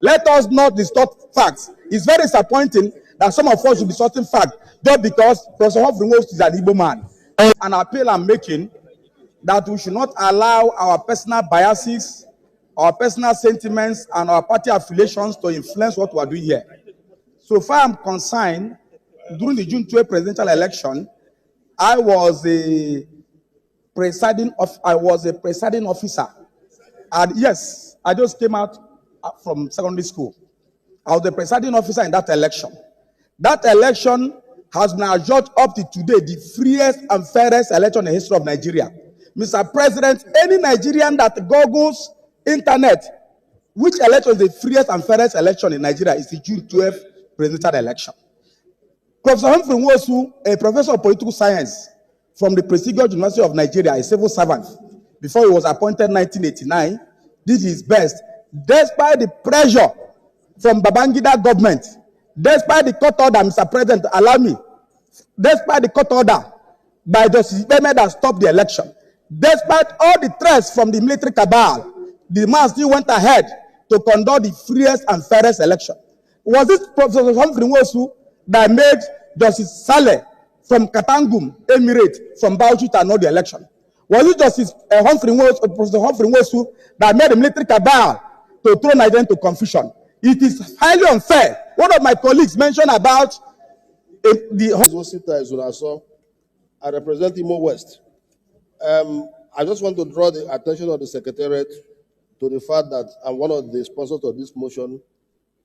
Let us not distort facts. It's very disappointing that some of us should be distorting facts just because Professor Humphrey is an Igbo man. An appeal I'm making that we should not allow our personal biases, our personal sentiments, and our party affiliations to influence what we are doing here. So far I'm concerned, during the June 12 presidential election, I was a presiding officer. And yes, I just came out from secondary school. I was the presiding officer in that election. That election has been adjudged up to today the freest and fairest election in the history of Nigeria. Mr. President, any Nigerian that googles internet, which election is the freest and fairest election in Nigeria, is the June 12 presidential election. Professor Humphrey Nwosu, a professor of political science from the prestigious University of Nigeria, a civil servant, before he was appointed in 1989, did his best, despite the pressure from Babangida government, despite the court order, Mr. President, allow me, despite the court order by Justice Ekpa that stopped the election, despite all the threats from the military cabal, the man still went ahead to conduct the freest and fairest election. Was it Professor Humphrey Nwosu that made Justice Saleh from Katangum Emirate from Bauchi to annul the election? Was it Justice Professor Humphrey Nwosu that made the military cabal to throw Nigeria into confusion? It is highly unfair. One of my colleagues mentioned about I represent Imo West. I just want to draw the attention of the Secretariat to the fact that I'm one of the sponsors of this motion,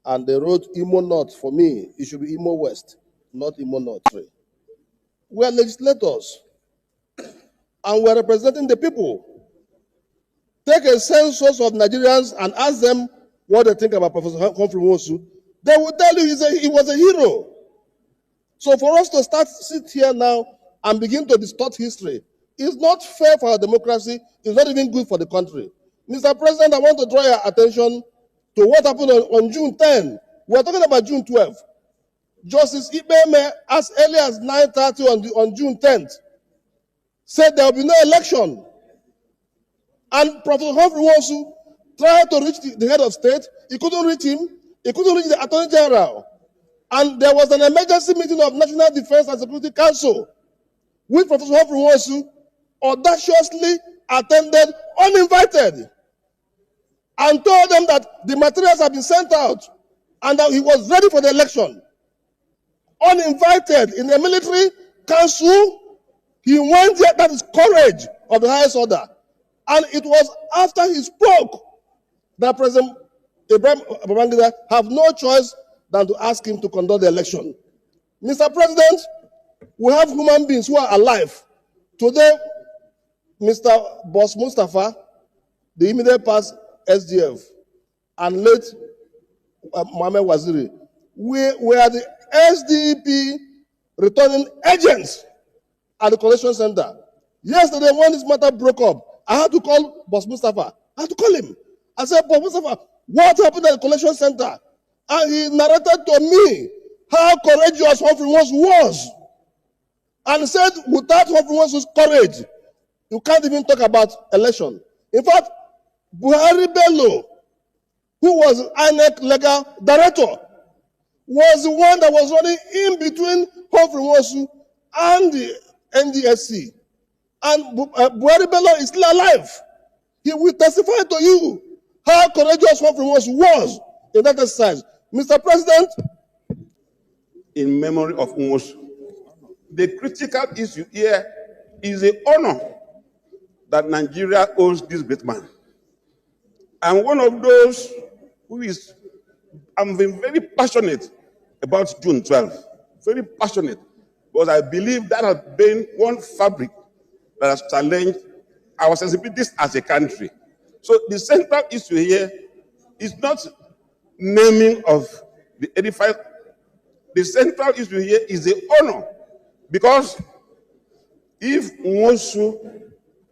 and they wrote Imo North. For me, it should be Imo West, not Imo North. We are legislators, and we are representing the people. Take a census of Nigerians and ask them what they think about Professor Humphrey Nwosu. They will tell you he was a hero. So for us to sit here now and begin to distort history is not fair for our democracy. It's not even good for the country. Mr. President, I want to draw your attention to what happened on June 10. We're talking about June 12. Justice Ekpa, as early as 9:30 on June 10th, said there will be no election. And Professor Humphrey Nwosu tried to reach the head of state. He couldn't reach him. He couldn't reach the Attorney General. And there was an emergency meeting of National Defense and Security Council, which Professor Humphrey Nwosu audaciously attended uninvited and told them that the materials have been sent out and that he was ready for the election. Uninvited in the military council, he went there. That is courage of the highest order. And it was after he spoke that President Babangida have no choice than to ask him to conduct the election. Mr. President, we have human beings who are alive. Today, Mr. Boss Mustafa, the immediate past SDF, and late Mohamed Waziri, we are the SDP returning agents at the collection center. Yesterday, when this matter broke up, I had to call Boss Mustafa. I had to call him. I said, Boss Mustafa, what happened at the collection center? And he narrated to me how courageous Humphrey Nwosu was. And said, without Humphrey Nwosu's courage, you can't even talk about election. In fact, Buhari Bello, who was INEC legal director, was the one that was running in between Humphrey Nwosu and the NDSC. And Buhari Bello is still alive. He will testify to you how courageous Humphrey Nwosu was in that exercise. Mr. President, in memory of Nwosu, the critical issue here is the honor that Nigeria owes this great man. And one of those who is, I'm very passionate about June 12th, very passionate, because I believe that has been one fabric that has challenged our sensibilities as a country. So the central issue here is not naming of the edifice. The central issue here is the honor, because if Nwosu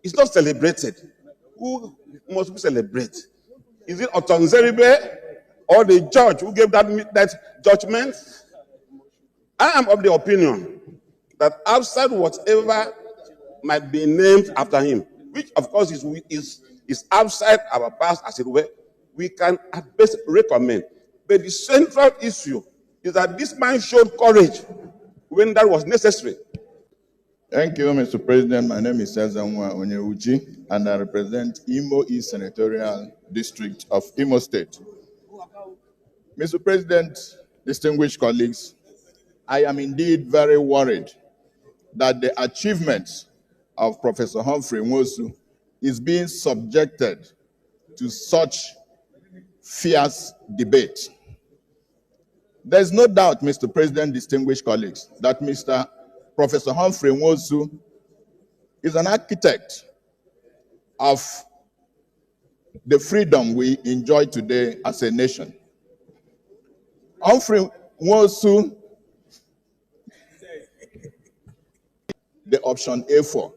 is not celebrated, who must we celebrate? Is it Otonzeribe or the judge who gave that judgment? I am of the opinion that outside whatever might be named after him, which of course is outside our past, as it were, we can at best recommend. But the central issue is that this man showed courage when that was necessary. Thank you, Mr. President. My name is Ezanwa Onyewuchi, and I represent Imo East Senatorial District of Imo State. Mr. President, distinguished colleagues, I am indeed very worried that the achievements of Professor Humphrey Nwosu is being subjected to such fierce debate. There's no doubt, Mr. President, distinguished colleagues, that Professor Humphrey Nwosu is an architect of the freedom we enjoy today as a nation. Humphrey Nwosu, the option A4,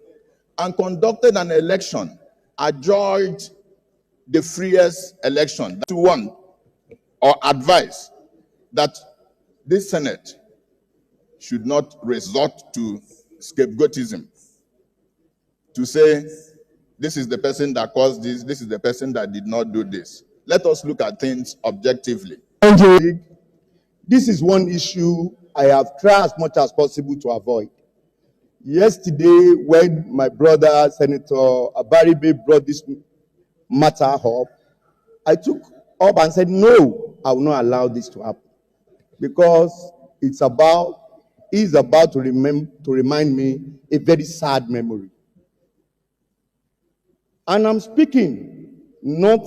and conducted an election, adjourned the freest election to one, or advise that this Senate should not resort to scapegoatism, to say, this is the person that caused this, this is the person that did not do this. Let us look at things objectively. This is one issue I have tried as much as possible to avoid. Yesterday, when my brother, Senator Abaribe, brought this matter up, I took up and said, no, I will not allow this to happen. Because he's about to remind me a very sad memory. And I'm speaking not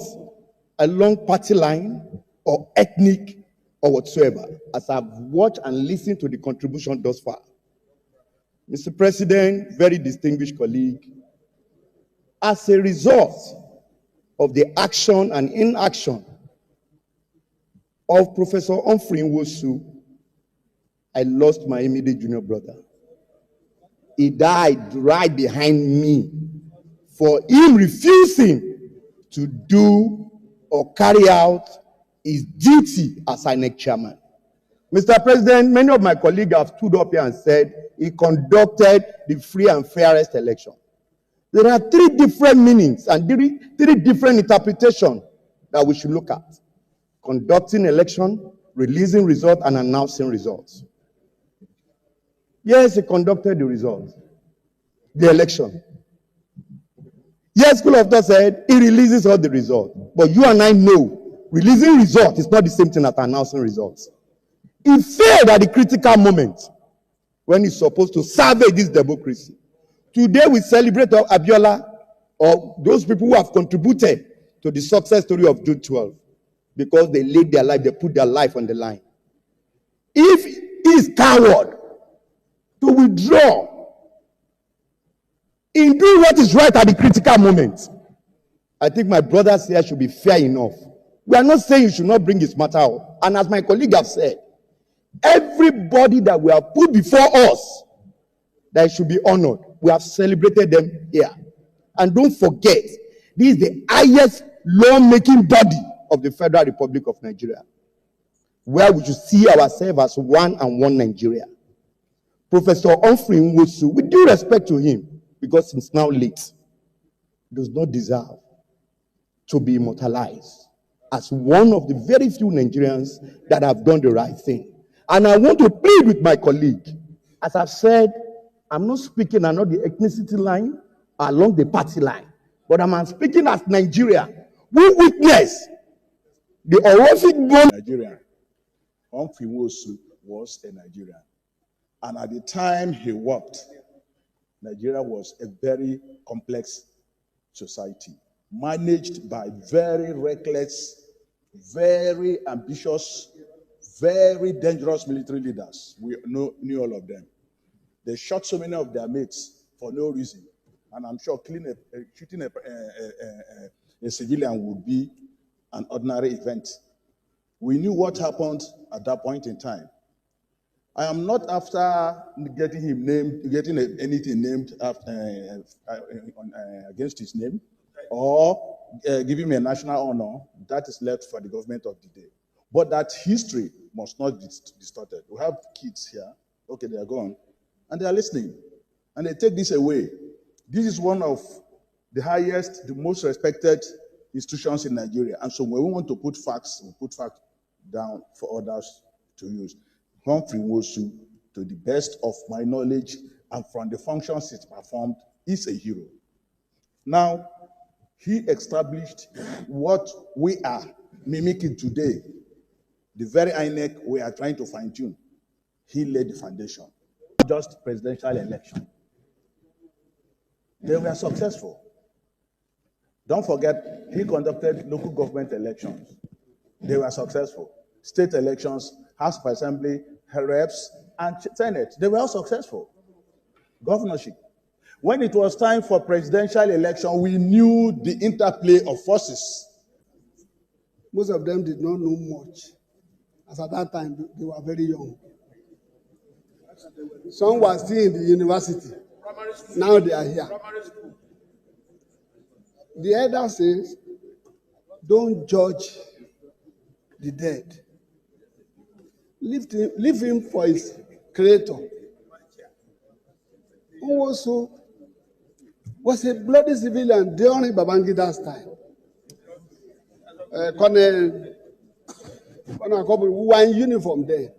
along party line or ethnic or whatsoever, as I've watched and listened to the contribution thus far. Mr. President, very distinguished colleague, as a result of the action and inaction of Professor Humphrey Nwosu, I lost my immediate junior brother. He died right behind me for him refusing to do or carry out his duty as INEC chairman. Mr. President, many of my colleagues have stood up here and said he conducted the free and fairest election. There are three different meanings and three different interpretations that we should look at: conducting election, releasing results, and announcing results. Yes, he conducted the election. Yes, School of Thought said he releases all the results. But you and I know releasing results is not the same thing as announcing results. He failed at the critical moment when he's supposed to salvage this democracy. Today we celebrate Abiola, or those people who have contributed to the success story of June 12, because they laid their life, they put their life on the line. If he is coward to withdraw in doing what is right at the critical moment, I think my brothers here should be fair enough. We are not saying you should not bring his matter up. And as my colleague have said, everybody that we have put before us that should be honored, we have celebrated them here. And don't forget, this is the highest law-making body of the Federal Republic of Nigeria, where we should see ourselves as one and one Nigeria. Professor Humphrey Nwosu, with due respect to him, because it's now late, does not deserve to be immortalized as one of the very few Nigerians that have done the right thing. And I want to plead with my colleague. As I've said, I'm not speaking along the ethnicity line, along the party line, but I'm speaking as Nigeria. We witness the horrific moment. Nigerian. Humphrey Nwosu was a Nigerian. And at the time he worked, Nigeria was a very complex society, managed by very reckless, very ambitious, very dangerous military leaders. We knew all of them. They shot so many of their mates for no reason. And I'm sure shooting a civilian would be an ordinary event. We knew what happened at that point in time. I am not after getting him named, anything named after, against his name, or giving him a national honor. That is left for the government of the day. But that history must not be distorted. We have kids here. Okay, they are gone. And they are listening. And they take this away. This is one of the highest, the most respected institutions in Nigeria. And so when we want to put facts, we put facts down for others to use. Humphrey Nwosu, to the best of my knowledge and from the functions it performed, is a hero. Now, he established what we are mimicking today, the very INEC we are trying to fine-tune. He laid the foundation. Just presidential election. They were successful. Don't forget, he conducted local government elections. They were successful. State elections, House of Assembly, reps, and Senate, they were all successful. Governorship. When it was time for presidential election, we knew the interplay of forces. Most of them did not know much, as at that time they were very young. Some were still in the university. Now they are here. The elder says, don't judge the dead. Leave him for his creator. Nwosu was a bloody civilian during Babangida's time. Colonel Kobu, who were in uniform there.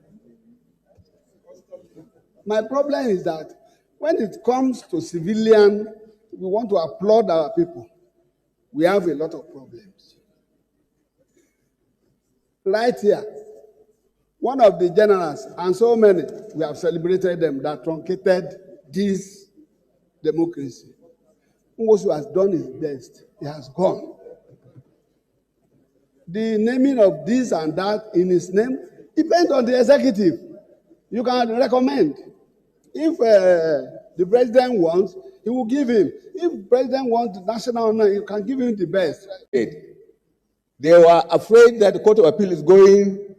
My problem is that when it comes to civilian, we want to applaud our people. We have a lot of problems. Right here, one of the generals, and so many, we have celebrated them, that truncated this democracy. Nwosu has done his best. He has gone. The naming of this and that in his name depends on the executive. You can recommend. If the president wants, he will give him. If the president wants national honor, you can give him the best. They were afraid that the Court of Appeal is going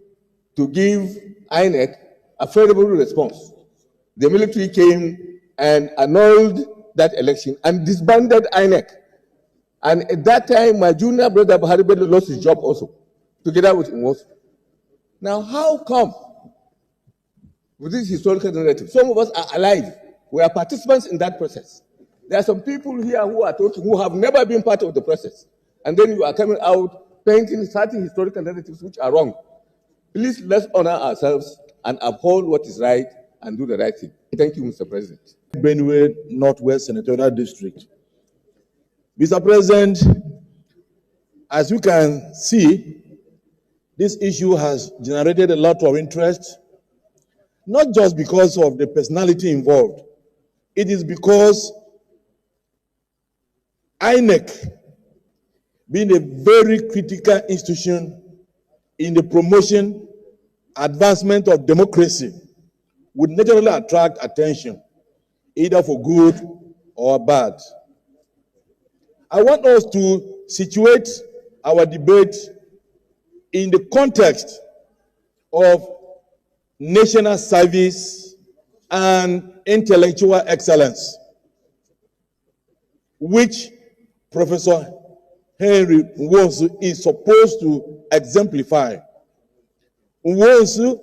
to give INEC a favorable response. The military came and annulled that election and disbanded INEC. And at that time, my junior brother Buhari Bello lost his job also, together with Nwosu. Now, how come, with this historical narrative, some of us are alive, we are participants in that process. There are some people here who are talking, who have never been part of the process. And then you are coming out painting certain historical narratives which are wrong. Please, let's honor ourselves and uphold what is right and do the right thing. Thank you, Mr. President. Benue Northwest Senatorial District. Mr. President, as you can see, this issue has generated a lot of interest, not just because of the personality involved. It is because INEC, being a very critical institution in the promotion, advancement of democracy, would naturally attract attention, either for good or bad. I want us to situate our debate in the context of national service and intellectual excellence, which Professor Henry Nwosu is supposed to exemplify. Nwosu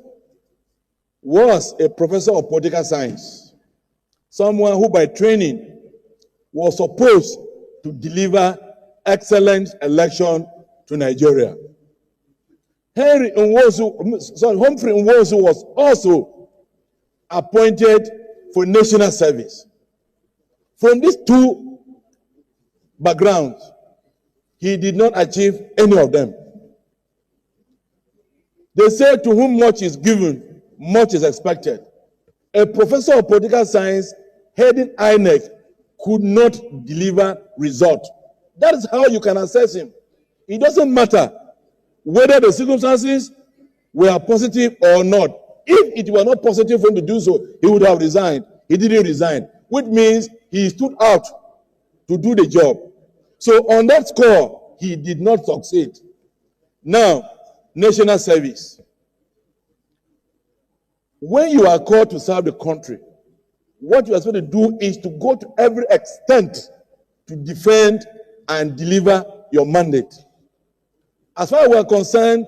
was a professor of political science, someone who by training was supposed to deliver excellent election to Nigeria. Humphrey Nwosu was also appointed for national service. From these two backgrounds, he did not achieve any of them. They say to whom much is given, much is expected. A professor of political science heading INEC could not deliver result. That is how you can assess him. It doesn't matter whether the circumstances were positive or not. If it were not positive for him to do so, he would have resigned. He didn't resign, which means he stood out to do the job. So on that score, he did not succeed. Now, national service. When you are called to serve the country, what you are supposed to do is to go to every extent to defend and deliver your mandate. As far as we are concerned,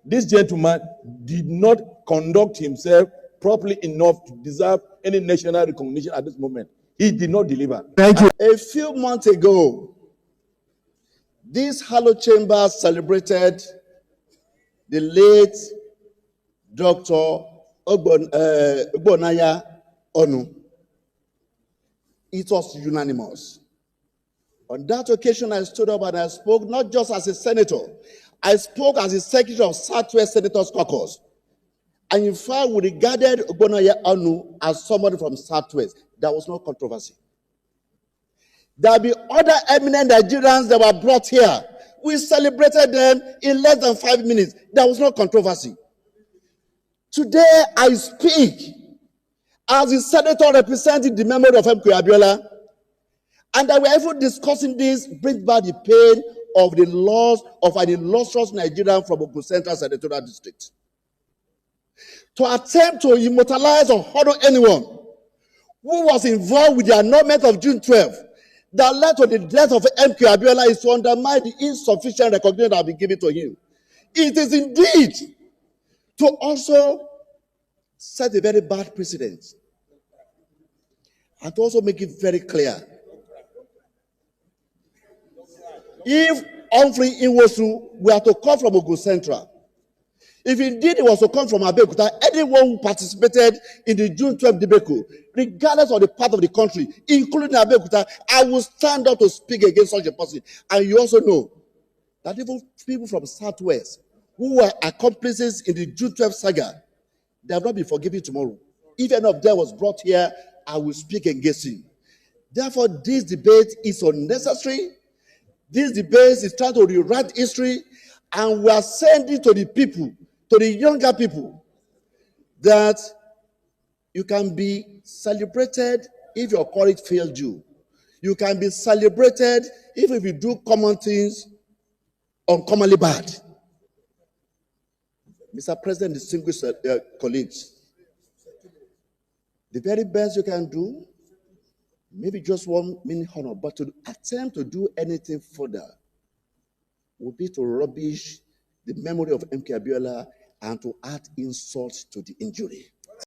this gentleman did not conduct himself properly enough to deserve any national recognition at this moment. He did not deliver. Thank you. A few months ago, This hallowed chamber celebrated the late Dr. Ogbonaya Onu. It was unanimous. On that occasion, I stood up and I spoke not just as a senator, I spoke as the secretary of Southwest Senators Caucus. And in fact, we regarded Ogbonaya Onu as somebody from Southwest. There was no controversy. There will be other eminent Nigerians that were brought here. We celebrated them in less than 5 minutes. There was no controversy. Today, I speak as the senator representing the memory of M.K. Abiola, and that we are even discussing this, bring back the pain of the loss of an illustrious Nigerian from Ogun Central Senatorial District. To attempt to immortalize or honor anyone who was involved with the annulment of June 12 that led to the death of M.K. Abiola is to undermine the insufficient recognition that has been given to him. It is indeed to also set a very bad precedent and to also make it very clear. If Humphrey Nwosu were to come from Ogun Central, if indeed it was to come from Abeokuta, anyone who participated in the June 12 debacle, regardless of the part of the country, including Abeokuta, I will stand up to speak against such a person. And you also know that even people from Southwest who were accomplices in the June 12 saga, they have not been forgiven tomorrow. If any of them was brought here, I will speak against him. Therefore, this debate is unnecessary. This debate is trying to rewrite history, and we are sending to the people, to the younger people, that you can be celebrated if your courage failed you. You can be celebrated if you do common things uncommonly bad. Mr. President, distinguished colleagues, the very best you can do, maybe just 1 minute honor, but to attempt to do anything further would be to rubbish the memory of M.K. Abiola and to add insult to the injury.